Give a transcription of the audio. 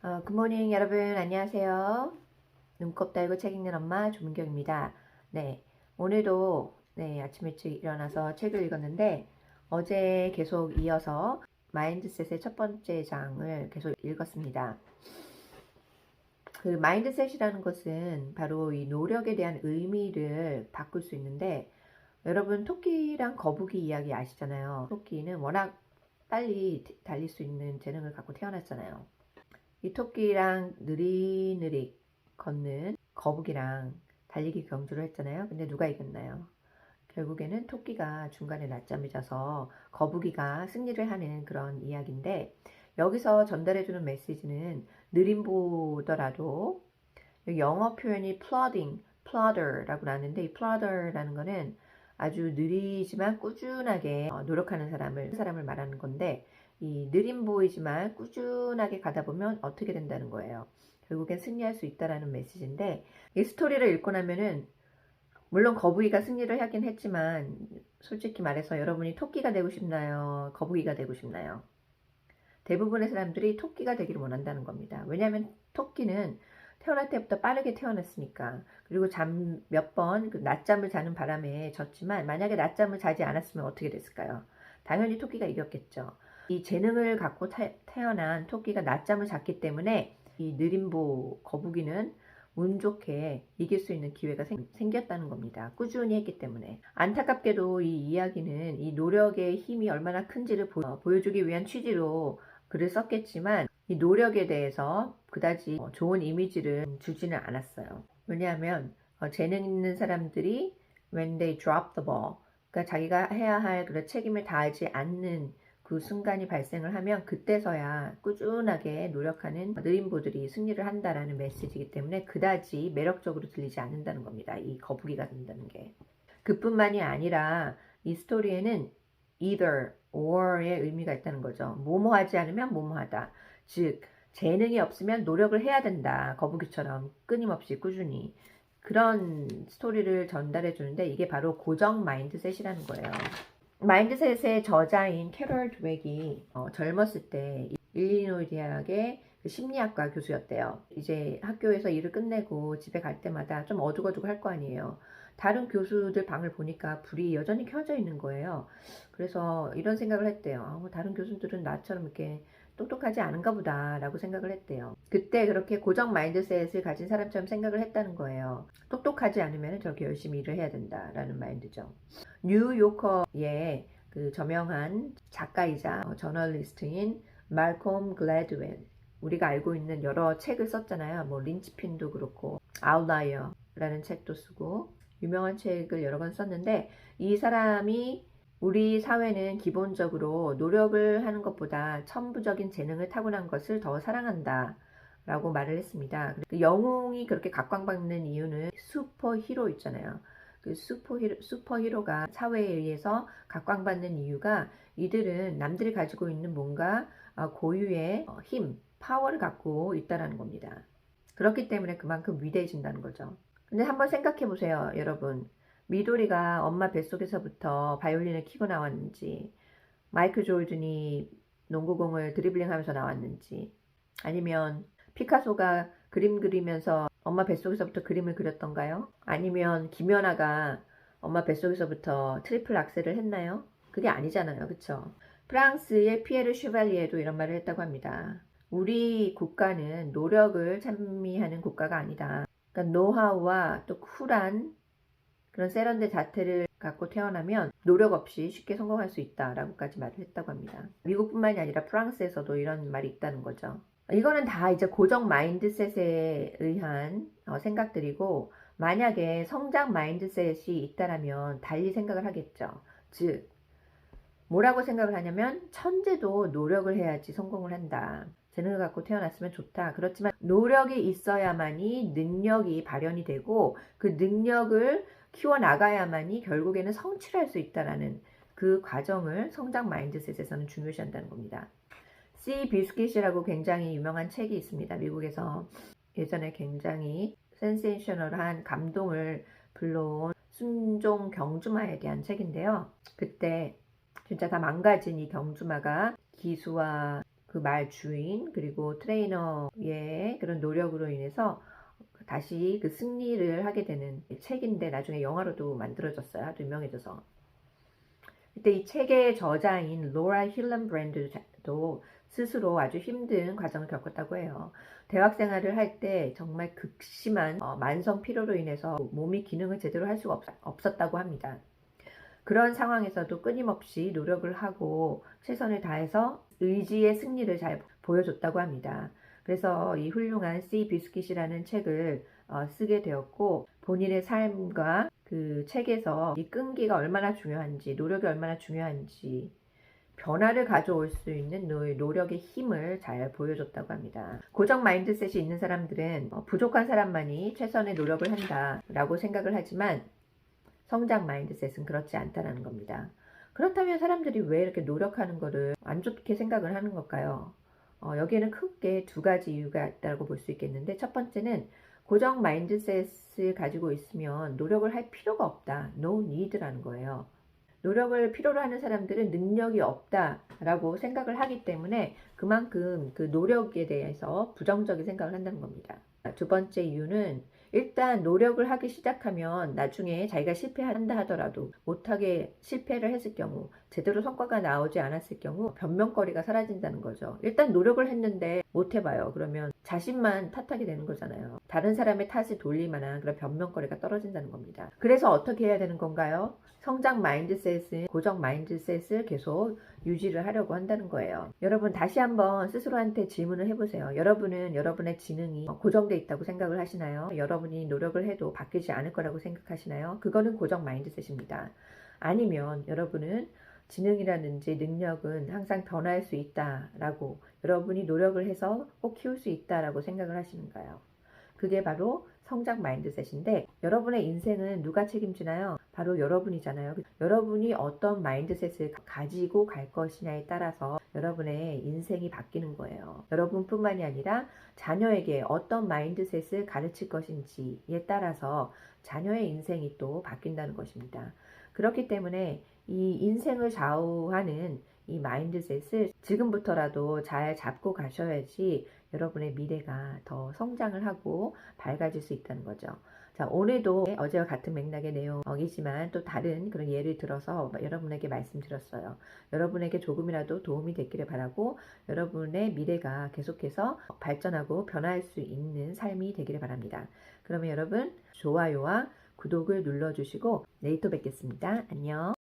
굿모닝 여러분 안녕하세요. 눈곱 달고 책 읽는 엄마 조문경입니다. 네, 오늘도 아침 일찍 일어나서 책을 읽었는데 어제 계속 이어서 마인드셋의 첫 번째 장을 계속 읽었습니다. 그 마인드셋이라는 것은 바로 이 노력에 대한 의미를 바꿀 수 있는데 여러분 토끼랑 거북이 이야기 아시잖아요. 토끼는 워낙 빨리 달릴 수 있는 재능을 갖고 태어났잖아요. 이 토끼랑 느릿느릿 걷는 거북이랑 달리기 경주를 했잖아요. 근데 누가 이겼나요? 결국에는 토끼가 중간에 낮잠을 자서 거북이가 승리를 하는 그런 이야기인데 여기서 전달해주는 메시지는 느림보더라도 영어 표현이 plodder라고 나왔는데 이 plodder라는 거는 아주 느리지만 꾸준하게 노력하는 사람을 말하는 건데 이 느림 보이지만 꾸준하게 가다 보면 어떻게 된다는 거예요. 결국엔 승리할 수 있다라는 메시지인데 이 스토리를 읽고 나면은 물론 거북이가 승리를 하긴 했지만 솔직히 말해서 여러분이 토끼가 되고 싶나요? 거북이가 되고 싶나요? 대부분의 사람들이 토끼가 되기를 원한다는 겁니다. 왜냐하면 토끼는 태어날 때부터 빠르게 태어났으니까. 그리고 몇 번 낮잠을 자는 바람에 졌지만 만약에 낮잠을 자지 않았으면 어떻게 됐을까요? 당연히 토끼가 이겼겠죠. 이 재능을 갖고 태어난 토끼가 낮잠을 잤기 때문에 이 느림보 거북이는 운 좋게 이길 수 있는 기회가 생겼다는 겁니다. 꾸준히 했기 때문에. 안타깝게도 이 이야기는 이 노력의 힘이 얼마나 큰지를 보여주기 위한 취지로 글을 썼겠지만 이 노력에 대해서 그다지 좋은 이미지를 주지는 않았어요. 왜냐하면 재능 있는 사람들이 when they drop the ball, 그러니까 자기가 해야 할 그런 책임을 다하지 않는 그 순간이 발생을 하면 그때서야 꾸준하게 노력하는 느림보들이 승리를 한다라는 메시지이기 때문에 그다지 매력적으로 들리지 않는다는 겁니다. 이 거북이가 된다는 게. 그뿐만이 아니라 이 스토리에는 either or의 의미가 있다는 거죠. 뭐뭐 하지 않으면 뭐뭐 하다. 즉 재능이 없으면 노력을 해야 된다. 거북이처럼 끊임없이 꾸준히. 그런 스토리를 전달해 주는데 이게 바로 고정 마인드셋이라는 거예요. 마인드셋의 저자인 캐럴 드웩이 젊었을 때 일리노이 대학의 심리학과 교수였대요. 이제 학교에서 일을 끝내고 집에 갈 때마다 좀 어둑어둑 할 거 아니에요. 다른 교수들 방을 보니까 불이 여전히 켜져 있는 거예요. 그래서 이런 생각을 했대요. 다른 교수들은 나처럼 이렇게 똑똑하지 않은가 보다 라고 생각을 했대요. 그때 그렇게 고정 마인드셋을 가진 사람처럼 생각을 했다는 거예요. 똑똑하지 않으면 저렇게 열심히 일을 해야 된다라는 마인드죠. 뉴요커의 그 저명한 작가이자 저널리스트인 말콤 글래드웰, 우리가 알고 있는 여러 책을 썼잖아요. 뭐 린치핀도 그렇고 아웃라이어라는 책도 쓰고 유명한 책을 여러 권 썼는데 이 사람이 우리 사회는 기본적으로 노력을 하는 것보다 천부적인 재능을 타고난 것을 더 사랑한다 라고 말을 했습니다. 영웅이 그렇게 각광받는 이유는 슈퍼히로 있잖아요. 그 슈퍼히로가 사회에 의해서 각광받는 이유가 이들은 남들이 가지고 있는 뭔가 고유의 힘, 파워를 갖고 있다는 겁니다. 그렇기 때문에 그만큼 위대해진다는 거죠. 근데 한번 생각해 보세요, 여러분. 미도리가 엄마 뱃속에서부터 바이올린을 키고 나왔는지, 마이클 조던이 농구공을 드리블링하면서 나왔는지, 아니면 피카소가 그림 그리면서 엄마 뱃속에서부터 그림을 그렸던가요? 아니면 김연아가 엄마 뱃속에서부터 트리플 악셀을 했나요? 그게 아니잖아요. 그쵸? 프랑스의 피에르 슈발리에도 이런 말을 했다고 합니다. 우리 국가는 노력을 찬미하는 국가가 아니다. 그러니까 노하우와 또 쿨한 그런 세련된 자태를 갖고 태어나면 노력 없이 쉽게 성공할 수 있다라고까지 말을 했다고 합니다. 미국뿐만이 아니라 프랑스에서도 이런 말이 있다는 거죠. 이거는 다 이제 고정 마인드셋에 의한 생각들이고 만약에 성장 마인드셋이 있다라면 달리 생각을 하겠죠. 즉 뭐라고 생각을 하냐면 천재도 노력을 해야지 성공을 한다. 재능을 갖고 태어났으면 좋다. 그렇지만 노력이 있어야만이 능력이 발현이 되고 그 능력을 키워나가야만이 결국에는 성취를 할 수 있다라는 그 과정을 성장 마인드셋에서는 중요시한다는 겁니다. C. 비스킷이라고 굉장히 유명한 책이 있습니다. 미국에서 예전에 굉장히 센세이셔널한 감동을 불러온 순종 경주마에 대한 책인데요. 그때 진짜 다 망가진 이 경주마가 기수와 그 말 주인 그리고 트레이너의 그런 노력으로 인해서 다시 그 승리를 하게 되는 책인데 나중에 영화로도 만들어졌어요. 아주 유명해져서. 그때 이 책의 저자인 로라 힐런브랜드도 스스로 아주 힘든 과정을 겪었다고 해요. 대학 생활을 할 때 정말 극심한 만성 피로로 인해서 몸이 기능을 제대로 할 수가 없었다고 합니다. 그런 상황에서도 끊임없이 노력을 하고 최선을 다해서 의지의 승리를 잘 보여줬다고 합니다. 그래서 이 훌륭한 씨 비스킷이라는 책을 쓰게 되었고 본인의 삶과 그 책에서 이 끈기가 얼마나 중요한지 노력이 얼마나 중요한지 변화를 가져올 수 있는 노력의 힘을 잘 보여줬다고 합니다. 고정 마인드셋이 있는 사람들은 부족한 사람만이 최선의 노력을 한다라고 생각을 하지만 성장 마인드셋은 그렇지 않다는 겁니다. 그렇다면 사람들이 왜 이렇게 노력하는 거를 안 좋게 생각을 하는 걸까요? 여기에는 크게 두 가지 이유가 있다고 볼 수 있겠는데 첫 번째는 고정 마인드셋을 가지고 있으면 노력을 할 필요가 없다. No need라는 거예요. 노력을 필요로 하는 사람들은 능력이 없다라고 생각을 하기 때문에 그만큼 그 노력에 대해서 부정적인 생각을 한다는 겁니다. 두 번째 이유는 일단 노력을 하기 시작하면 나중에 자기가 실패한다 하더라도 못하게 실패를 했을 경우 제대로 성과가 나오지 않았을 경우 변명거리가 사라진다는 거죠. 일단 노력을 했는데 못 해봐요. 그러면 자신만 탓하게 되는 거잖아요. 다른 사람의 탓을 돌릴 만한 그런 변명거리가 떨어진다는 겁니다. 그래서 어떻게 해야 되는 건가요? 성장 마인드셋은 고정 마인드셋을 계속 유지를 하려고 한다는 거예요. 여러분 다시 한번 스스로한테 질문을 해보세요. 여러분은 여러분의 지능이 고정되어 있다고 생각을 하시나요? 여러분이 노력을 해도 바뀌지 않을 거라고 생각하시나요? 그거는 고정 마인드셋입니다. 아니면 여러분은 지능이라든지 능력은 항상 변화할 수 있다라고 여러분이 노력을 해서 꼭 키울 수 있다라고 생각을 하시는가요? 그게 바로 성장 마인드셋인데 여러분의 인생은 누가 책임지나요? 바로 여러분이잖아요. 여러분이 어떤 마인드셋을 가지고 갈 것이냐에 따라서 여러분의 인생이 바뀌는 거예요. 여러분뿐만이 아니라 자녀에게 어떤 마인드셋을 가르칠 것인지에 따라서 자녀의 인생이 또 바뀐다는 것입니다. 그렇기 때문에 이 인생을 좌우하는 이 마인드셋을 지금부터라도 잘 잡고 가셔야지 여러분의 미래가 더 성장을 하고 밝아질 수 있다는 거죠. 자, 오늘도 어제와 같은 맥락의 내용이지만 또 다른 그런 예를 들어서 여러분에게 말씀드렸어요. 여러분에게 조금이라도 도움이 됐기를 바라고 여러분의 미래가 계속해서 발전하고 변화할 수 있는 삶이 되기를 바랍니다. 그러면 여러분 좋아요와 구독을 눌러주시고 내일 또 뵙겠습니다. 안녕.